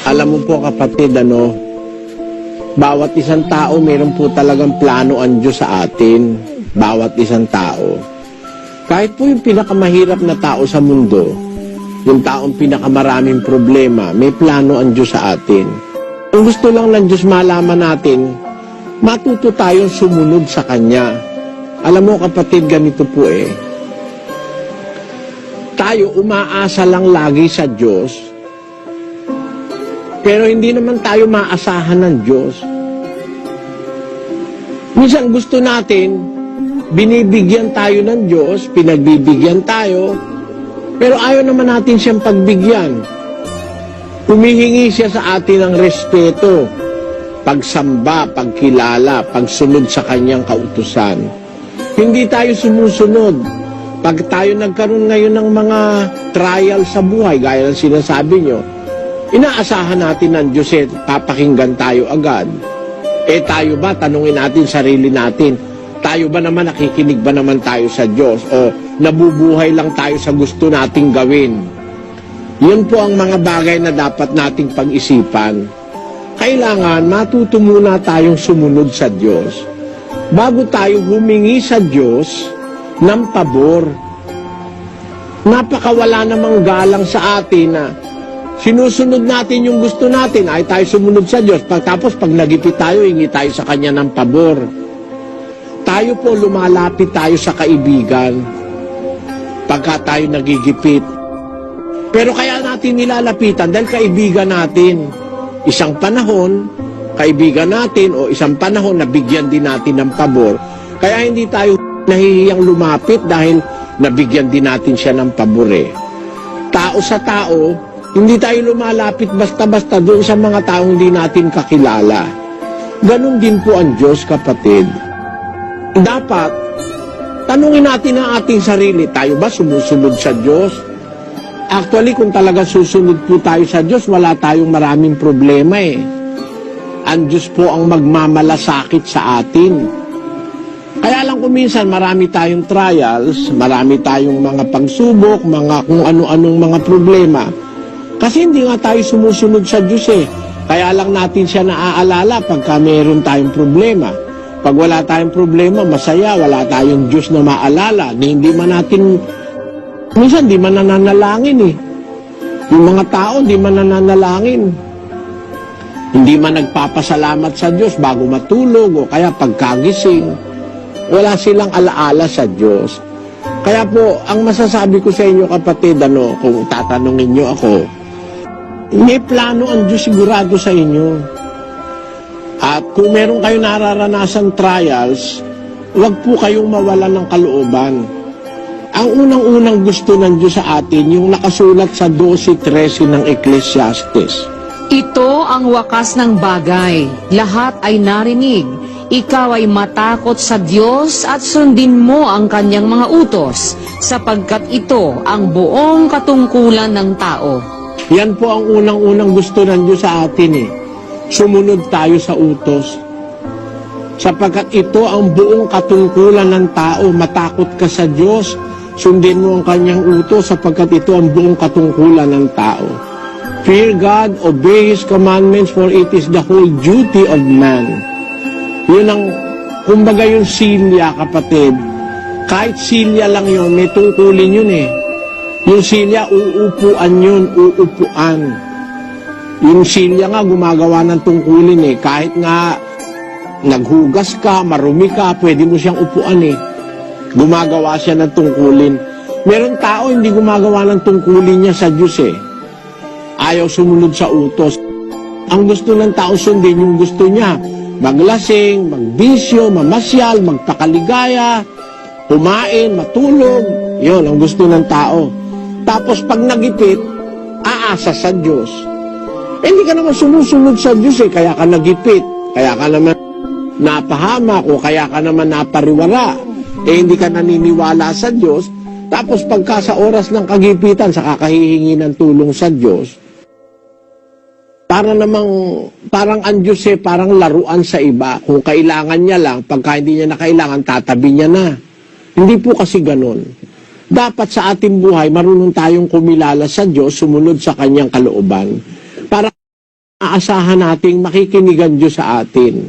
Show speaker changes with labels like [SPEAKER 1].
[SPEAKER 1] Alam mo po kapatid, bawat isang tao mayroon po talagang plano ang Diyos sa atin. Bawat isang tao. Kahit po yung pinakamahirap na tao sa mundo, yung taong pinakamaraming problema, may plano ang Diyos sa atin. Ang gusto lang ng Diyos malaman natin, matuto tayong sumunod sa Kanya. Alam mo kapatid, ganito po tayo umaasa lang lagi sa Diyos, pero hindi naman tayo maasahan ng Diyos. Minsan gusto natin, binibigyan tayo ng Diyos, pinagbibigyan tayo, pero ayaw naman natin siyang pagbigyan. Humihingi siya sa atin ng respeto, pagsamba, pagkilala, pagsunod sa kanyang kautusan. Hindi tayo sumusunod. Pag tayo nagkaroon ngayon ng mga trial sa buhay, gaya ng sinasabi nyo, inaasahan natin ng Diyos papakinggan tayo agad. Tayo ba, tanungin natin sarili natin, tayo ba naman, nakikinig ba naman tayo sa Diyos? O nabubuhay lang tayo sa gusto nating gawin? Yun po ang mga bagay na dapat nating pag-isipan. Kailangan matuto muna tayong sumunod sa Diyos bago tayo humingi sa Diyos ng pabor. Napakawala namang galang sa atin na sinusunod natin yung gusto natin, ay tayo sumunod sa Diyos. Tapos pag nagipit tayo, hingi tayo sa Kanya ng pabor. Tayo po lumalapit tayo sa kaibigan pagka tayo nagigipit. Pero kaya natin nilalapitan dahil kaibigan natin. Isang panahon, kaibigan natin o isang panahon nabigyan din natin ng pabor. Kaya hindi tayo nahihiyang lumapit dahil nabigyan din natin siya ng pabor. Tao sa tao, hindi tayo lumalapit basta-basta doon sa mga taong hindi natin kakilala. Ganon din po ang Diyos, kapatid. Dapat, tanungin natin ang ating sarili, tayo ba sumusunod sa Diyos? Actually, kung talaga susunod po tayo sa Diyos, wala tayong maraming problema Ang Diyos po ang magmamalasakit sa atin. Kaya lang kung minsan marami tayong trials, marami tayong mga pagsubok, mga kung ano-anong mga problema. Kasi hindi nga tayo sumusunod sa Diyos Kaya lang natin siya naaalala pagka mayroon tayong problema. Pag wala tayong problema, masaya, wala tayong Diyos na maalala. Hindi man natin, minsan di man nananalangin Yung mga tao, di man nananalangin. Hindi man nagpapasalamat sa Diyos bago matulog o kaya pagkagising. Wala silang alaala sa Diyos. Kaya po, ang masasabi ko sa inyo kapatid, kung tatanungin nyo ako, may plano ang Diyos sigurado sa inyo. At kung meron kayo nararanasang trials, huwag po kayong mawalan ng kalooban. Ang unang-unang gusto ng Diyos sa atin, yung nakasulat sa 12:13 ng Ecclesiastes.
[SPEAKER 2] Ito ang wakas ng bagay, lahat ay narinig. Ikaw ay matakot sa Diyos at sundin mo ang kanyang mga utos, sapagkat ito ang buong katungkulan ng tao.
[SPEAKER 1] Yan po ang unang-unang gusto ng Diyos sa atin Sumunod tayo sa utos. Sapagkat ito ang buong katungkulan ng tao, matakot ka sa Diyos, sundin mo ang kanyang utos, sapagkat ito ang buong katungkulan ng tao. Fear God, obey His commandments, for it is the whole duty of man. Yun ang, kumbaga yung silya, kapatid. Kahit silya lang yun, may tungkulin yun Yung silya, uupuan yun, uupuan. Yung silya nga, gumagawa ng tungkulin Kahit nga, naghugas ka, marumi ka, pwede mo siyang upuan Gumagawa siya ng tungkulin. Meron tao, hindi gumagawa ng tungkulin niya sa Diyos Ayaw sumunod sa utos. Ang gusto ng tao sundin, yung gusto niya. Maglasing, magbisyo, mamasyal, magpakaligaya, kumain, matulog. Yun ang gusto ng tao. Tapos pag nagipit, aasa sa Diyos. Hindi ka naman sumusunod sa Diyos kaya ka nagipit. Kaya ka naman napahamak o kaya ka naman napariwara. Hindi ka naniniwala sa Diyos. Tapos pagka sa oras ng kagipitan, sa kakahihingi ng tulong sa Diyos, parang ang Diyos parang laruan sa iba. Kung kailangan niya lang, pagka hindi niya na kailangan, tatabi niya na. Hindi po kasi ganon. Dapat sa ating buhay, marunong tayong kumilala sa Diyos, sumunod sa kanyang kalooban. Para inaasahan nating makikinigan Diyos sa atin.